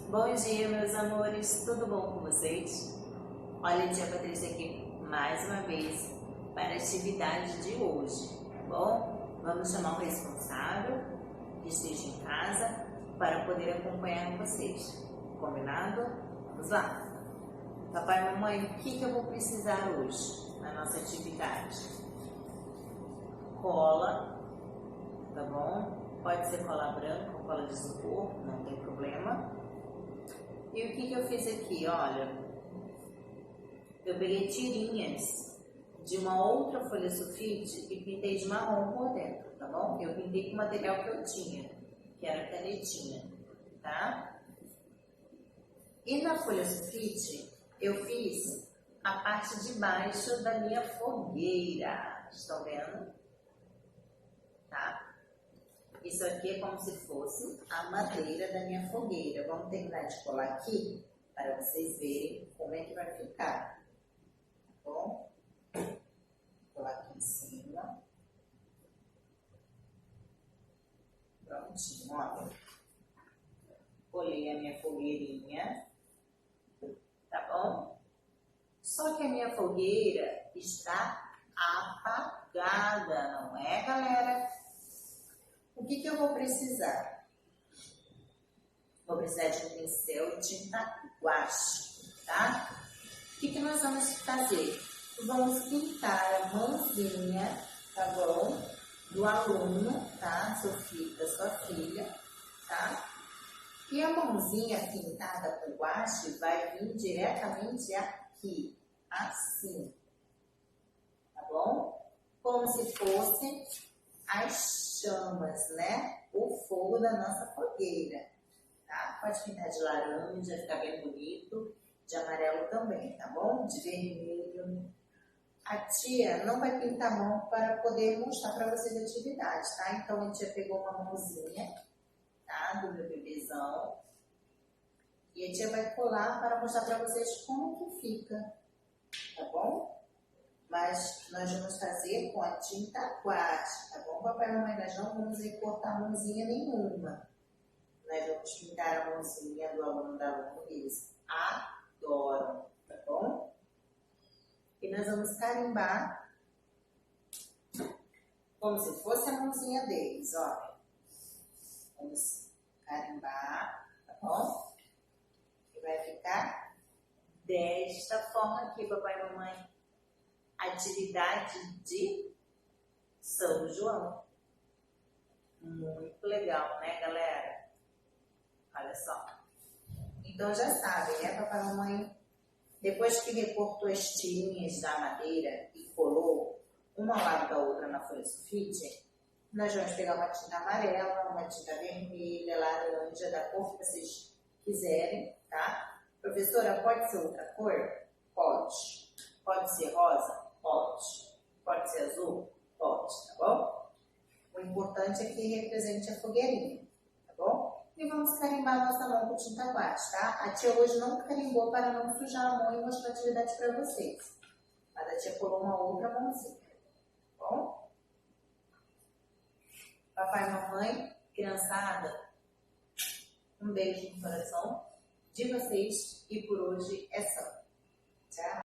Bom dia, meus amores, tudo bom com vocês? Olha, tia Patrícia aqui mais uma vez para a atividade de hoje, tá bom? Vamos chamar o responsável que esteja em casa para poder acompanhar vocês, combinado? Vamos lá! Papai e mamãe, o que eu vou precisar hoje na nossa atividade? Cola, tá bom? Pode ser cola branca ou cola de isopor, não tem problema. E o que eu fiz aqui? Olha, eu peguei tirinhas de uma outra folha sulfite e pintei de marrom por dentro, tá bom? Eu pintei com o material que eu tinha, que era canetinha, tá? E na folha sulfite eu fiz a parte de baixo da minha fogueira, estão vendo? Tá? Isso aqui é como se fosse a madeira da minha fogueira. Vamos terminar de colar aqui para vocês verem como é que vai ficar. Tá bom? Vou colar aqui em cima. Prontinho, olha. Colei a minha fogueirinha. Tá bom? Só que a minha fogueira está apagada, não é, galera? O que eu vou precisar? Vou precisar de um pincel de tinta guache, tá? O que nós vamos fazer? Vamos pintar a mãozinha, tá bom? Do aluno, tá? Da sua filha, tá? E a mãozinha pintada com guache vai vir diretamente aqui, assim, tá bom? Como se fosse as chamas, né? O fogo da nossa fogueira, tá? Pode pintar de laranja, ficar bem bonito, de amarelo também, tá bom? De vermelho. A tia não vai pintar a mão para poder mostrar para vocês a atividade, tá? Então a tia pegou uma mãozinha, tá? Do meu bebezão. E a tia vai colar para mostrar para vocês como que fica, tá bom? Mas nós vamos fazer com a tinta guache, tá bom, papai e mamãe? Nós não vamos recortar mãozinha nenhuma. Nós vamos pintar a mãozinha do aluno da aluna, eles adoram, tá bom? E nós vamos carimbar como se fosse a mãozinha deles, ó. Vamos carimbar, tá bom? E vai ficar desta forma aqui, papai e mamãe. Atividade de São João. Muito legal, né, galera? Olha só. Então já sabem, né, papai e mamãe? Depois que recortou as tirinhas da madeira e colou uma ao lado da outra na folha sulfite, nós vamos pegar uma tinta amarela, uma tinta vermelha, laranja, da cor que vocês quiserem, tá? Professora, pode ser outra cor? Pode. Pode ser rosa? Pode. Pode ser azul? Pode, tá bom? O importante é que represente a fogueirinha, tá bom? E vamos carimbar a nossa mão com tinta guache, tá? A tia hoje não carimbou para não sujar a mão e mostrar a atividade para vocês. Mas a tia colou uma outra mãozinha, tá bom? Papai e mamãe, criançada, um beijo no coração de vocês e por hoje é só. Tchau!